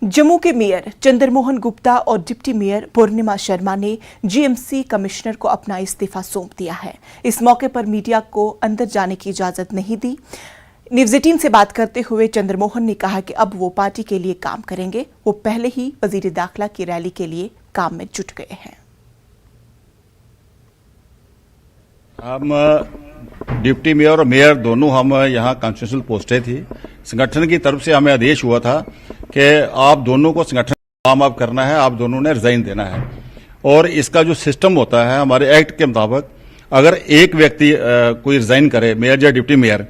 जम्मू के मेयर चंद्रमोहन गुप्ता और deputy mayor पूर्णिमा शर्मा ने जीएमसी कमिश्नर को अपना इस्तीफा सौंप दिया है। इस मौके पर मीडिया को अंदर जाने की इजाजत नहीं दी। न्यूज़ 18 से बात करते हुए चंद्रमोहन ने कहा कि अब वो पार्टी के लिए काम करेंगे। वो पहले ही वजीर दाखिला की रैली के लिए काम में जुट गए हैं। हम डिप्टी मेयर और मेयर दोनों हम यहाँ कॉन्स्टिट्यूशनल पोस्टें थी। संगठन की तरफ से हमें आदेश हुआ था कि आप दोनों को संगठन काम आप करना है, आप दोनों ने रिजाइन देना है। और इसका जो सिस्टम होता है हमारे एक्ट के मुताबिक, अगर एक व्यक्ति कोई रिजाइन करे, मेयर या डिप्टी मेयर,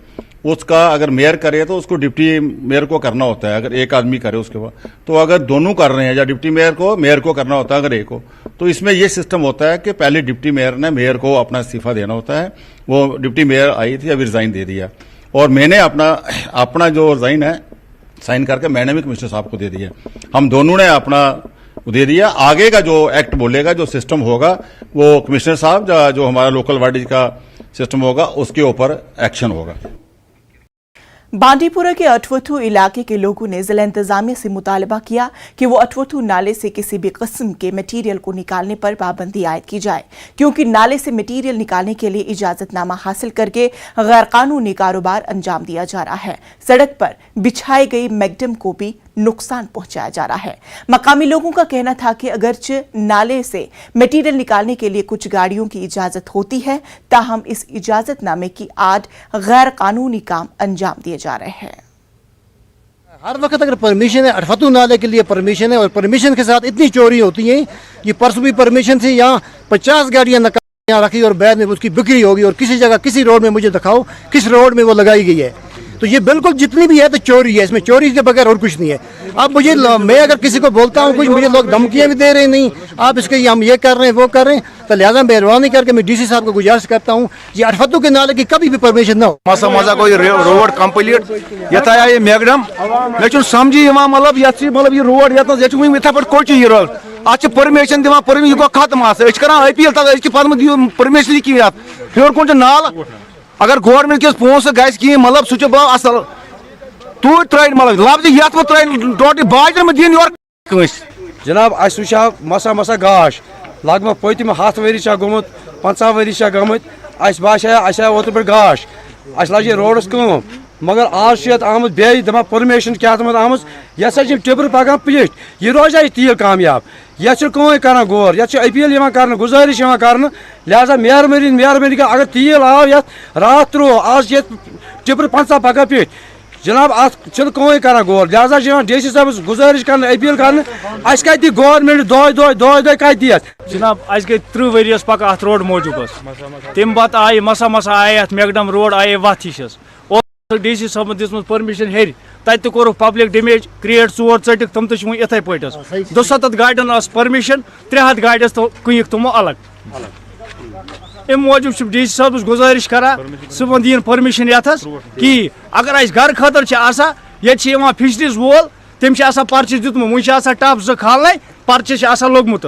उसका अगर मेयर करे तो उसको डिप्टी मेयर को करना होता है। अगर एक आदमी करे उसके बाद, तो अगर दोनों कर रहे हैं या डिप्टी मेयर को करना होता है अगर एक को, तो इसमें यह सिस्टम होता है कि पहले डिप्टी मेयर ने मेयर को अपना इस्तीफा देना होता है। वो डिप्टी मेयर आई थी, अभी रिजाइन दे दिया, और मैंने अपना जो रिजाइन है साइन करके मैंने भी कमिश्नर साहब को दे दिया। हम दोनों ने अपना दे दिया। आगे का जो एक्ट बोलेगा, जो सिस्टम होगा, वो कमिश्नर साहब जो हमारा लोकल बॉडीज का सिस्टम होगा उसके ऊपर एक्शन होगा। बांडीपुरा के अठवथू इलाके के लोगों ने जिला इंतजामिया से मुतालबा किया कि वो अठवथू नाले से किसी भी किस्म के मटीरियल को निकालने पर पाबंदी आयद की जाए, क्योंकि नाले से मटीरियल निकालने के लिए इजाजतनामा हासिल करके गैर कानूनी कारोबार अंजाम दिया जा रहा है। सड़क पर बिछाई गई मैगडम को भी नुकसान पहुंचाया जा रहा है। मकामी लोगों का कहना था कि अगरचे नाले से मटीरियल निकालने के लिए कुछ गाड़ियों की इजाजत होती है, ताहम इस इजाजतनामे की आड़ गैर कानूनी काम अंजाम दिए जा रहे हैं। हर वक्त अगर परमिशन है, अठवथू नाले के लिए परमिशन है, और परमिशन के साथ इतनी चोरी होती है। ये परसों भी परमिशन थी, यहाँ 50 गाड़ियां यहाँ रखी और बाद में उसकी बिक्री होगी, और किसी जगह किसी रोड में मुझे दिखाओ किस रोड में वो लगाई गई है। तो ये बिल्कुल जितनी भी है तो चोरी है, इसमें चोरी के बगैर और कुछ नहीं है। अब मैं अगर किसी को बोलता हूँ कुछ, मुझे लोग धमकियां भी दे रहे नहीं, आप इसके हम ये कर रहे हैं वो कर रहे हैं। तो लिहाजा मेहरबानी करके मैं डीसी साहब को गुजारिश करता हूँ ये अठवथू के नाले की कभी भी परमिशन ना हो। मसा कोई रोड कंप्लीट ये मैगडम मे समझी मतलब ये रोड ये कोच ये रोड अत परमिशन दिवान यह गो खत्म अपील तक परमिशन की हर कुन नाल अगर गवर्नमेंट किस पोस गस कहीं मतलब सह असल तूर त्रा मतलब लफ्ज ये त्रा टोटल बाजर में दिन जनाब अ मसा गाश लगभग पतम 7 वरी गोमुत 50 वरी गमत बाशा ओत पे गाश लगे रोडस कम, मगर आज आमुत बे दपा परमिशन क्या आम ये टिपर पकान पिट यह रोजा तील कामयाब ये कर गौर ये अपील कर गुजारिश कर। लिहाजा मेहरबानी अगर तील आव ये रात त्रो आज ये टिपर 50 पकान पिट जनाब अत कर गौर। लिहाजा डी सी साहब गुजारिश कर अपील कर कत गवर्नमेंट दह कत दी जनाब अस गई 30 वरियस पक अत रोड मौजूबस तम पत आय मसा आय अत मैगडम रोड आय वत हिशस और डी सी साहब दिसमुत परमिशन हेर तत कोर पब्लिक डैमेज क्रिएट 4 चटिक तम तो इथे पे 270 गाड़ियन परमिशन 300 गाड़ि कुक तमो अलग। अम मूजूब डी सी साहब गुजारिश करा सह दिन परमिशन ये कि अगर घर खतर ये फिशरीज वोल तम पर्चे दुतमुत वो टप 2 खाल पर्चे लोगमुत।